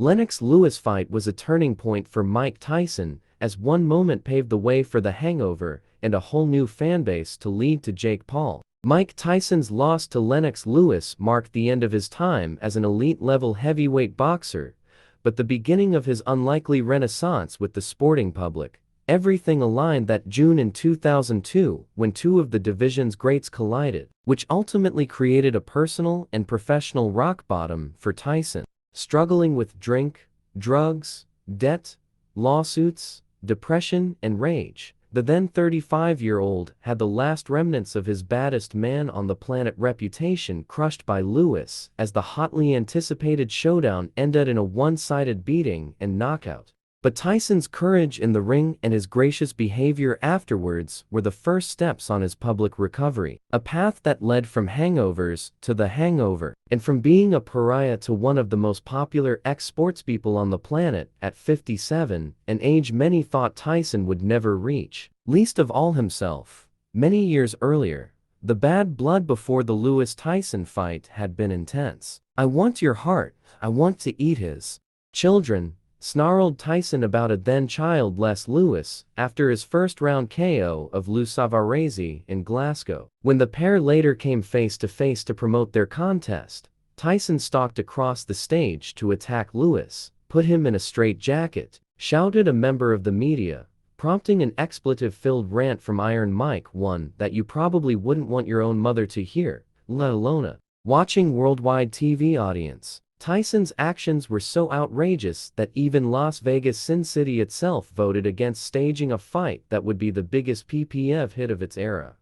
Lennox-Lewis fight was a turning point for Mike Tyson, as one moment paved the way for The Hangover and a whole new fanbase to lead to Jake Paul. Mike Tyson's loss to Lennox-Lewis marked the end of his time as an elite-level heavyweight boxer, but the beginning of his unlikely renaissance with the sporting public. Everything aligned that June in 2002 when two of the division's greats collided, which ultimately created a personal and professional rock bottom for Tyson. Struggling with drink, drugs, debt, lawsuits, depression, and rage, the then 35-year-old had the last remnants of his baddest man on the planet reputation crushed by Lewis as the hotly anticipated showdown ended in a one-sided beating and knockout. But Tyson's courage in the ring and his gracious behavior afterwards were the first steps on his public recovery, a path that led from hangovers to The Hangover, and from being a pariah to one of the most popular ex-sportspeople on the planet at 57, an age many thought Tyson would never reach, least of all himself. Many years earlier, the bad blood before the Lewis-Tyson fight had been intense. "I want your heart, I want to eat his children," snarled Tyson about a then childless Lewis after his first-round KO of Lou Savarese in Glasgow. When the pair later came face-to-face to promote their contest, Tyson stalked across the stage to attack Lewis, put him in a straitjacket, shouted a member of the media, prompting an expletive-filled rant from Iron Mike, one that you probably wouldn't want your own mother to hear, let alone a watching worldwide TV audience. Tyson's actions were so outrageous that even Las Vegas Sin City itself voted against staging a fight that would be the biggest PPV hit of its era,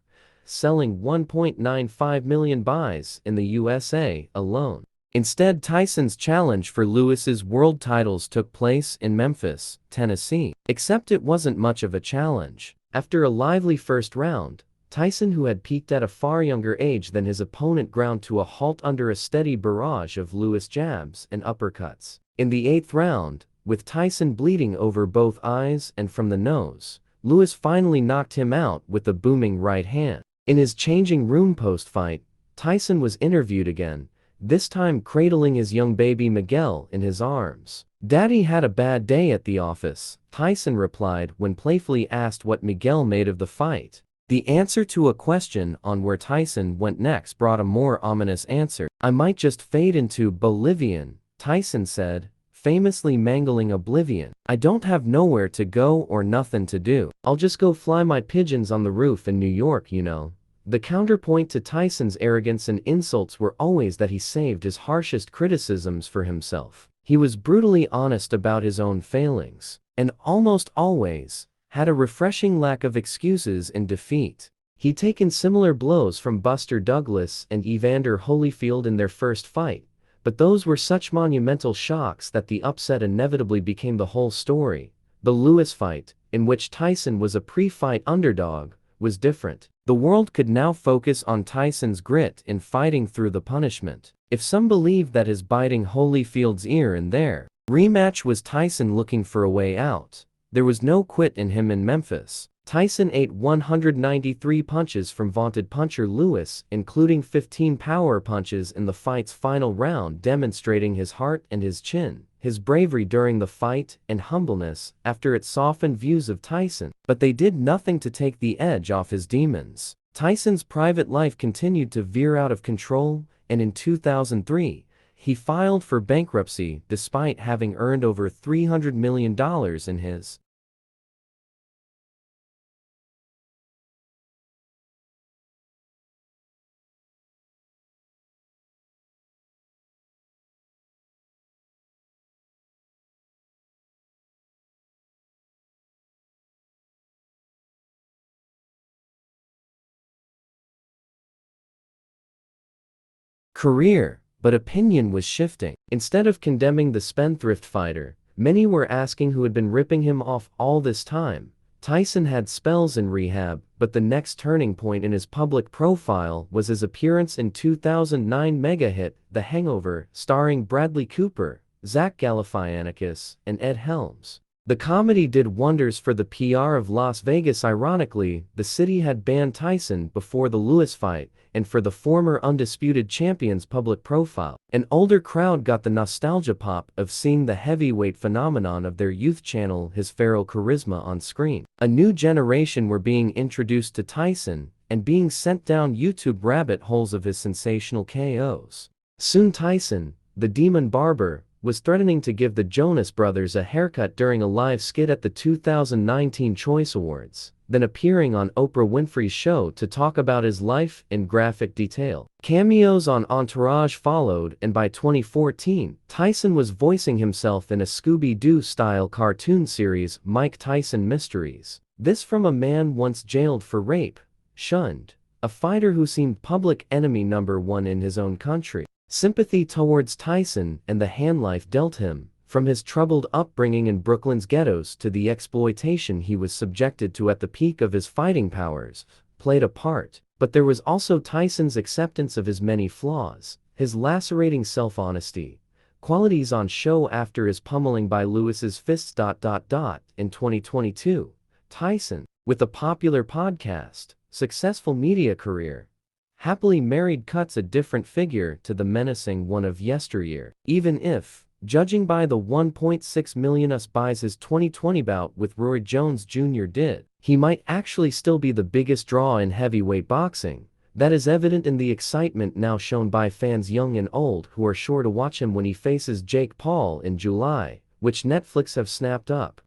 selling 1.95 million buys in the USA alone. Instead, Tyson's challenge for Lewis's world titles took place in Memphis, Tennessee. Except it wasn't much of a challenge. After a lively first round, Tyson, who had peaked at a far younger age than his opponent, ground to a halt under a steady barrage of Lewis jabs and uppercuts. In the 8th round, with Tyson bleeding over both eyes and from the nose, Lewis finally knocked him out with a booming right hand. In his changing room post-fight, Tyson was interviewed again, this time cradling his young baby Miguel in his arms. "Daddy had a bad day at the office," Tyson replied when playfully asked what Miguel made of the fight. The answer to a question on where Tyson went next brought a more ominous answer. "I might just fade into Bolivian," Tyson said, famously mangling oblivion. "I don't have nowhere to go or nothing to do. I'll just go fly my pigeons on the roof in New York, you know." The counterpoint to Tyson's arrogance and insults were always that he saved his harshest criticisms for himself. He was brutally honest about his own failings, and almost always had a refreshing lack of excuses in defeat. He'd taken similar blows from Buster Douglas and Evander Holyfield in their first fight, but those were such monumental shocks that the upset inevitably became the whole story. The Lewis fight, in which Tyson was a pre-fight underdog, was different. The world could now focus on Tyson's grit in fighting through the punishment. If some believed that his biting Holyfield's ear in their rematch was Tyson looking for a way out, there was no quit in him in Memphis. Tyson ate 193 punches from vaunted puncher Lewis, including 15 power punches in the fight's final round, demonstrating his heart and his chin, his bravery during the fight, and humbleness after its softened views of Tyson. But they did nothing to take the edge off his demons. Tyson's private life continued to veer out of control, and in 2003, he filed for bankruptcy despite having earned over $300 million in his career. But opinion was shifting. Instead of condemning the spendthrift fighter, many were asking who had been ripping him off all this time. Tyson had spells in rehab, but the next turning point in his public profile was his appearance in 2009 mega hit The Hangover, starring Bradley Cooper, Zach Galifianakis, and Ed Helms. The comedy did wonders for the PR of Las Vegas. Ironically, the city had banned Tyson before the Lewis fight, and for the former undisputed champion's public profile, an older crowd got the nostalgia pop of seeing the heavyweight phenomenon of their youth channel his feral charisma on screen. A new generation were being introduced to Tyson and being sent down YouTube rabbit holes of his sensational KOs. Soon Tyson, the Demon Barber, was threatening to give the Jonas Brothers a haircut during a live skit at the 2019 Choice Awards, then appearing on Oprah Winfrey's show to talk about his life in graphic detail. Cameos on Entourage followed, and by 2014, Tyson was voicing himself in a Scooby-Doo-style cartoon series, Mike Tyson Mysteries. This from a man once jailed for rape, shunned, a fighter who seemed public enemy number one in his own country. Sympathy towards Tyson and the hand life dealt him, from his troubled upbringing in Brooklyn's ghettos to the exploitation he was subjected to at the peak of his fighting powers, played a part. But there was also Tyson's acceptance of his many flaws, his lacerating self-honesty, qualities on show after his pummeling by Lewis's fists. In 2022, Tyson, with a popular podcast, successful media career, happily married, cuts a different figure to the menacing one of yesteryear. Even if, judging by the 1.6 million US buys his 2020 bout with Roy Jones Jr. did, he might actually still be the biggest draw in heavyweight boxing. That is evident in the excitement now shown by fans young and old who are sure to watch him when he faces Jake Paul in July, which Netflix have snapped up.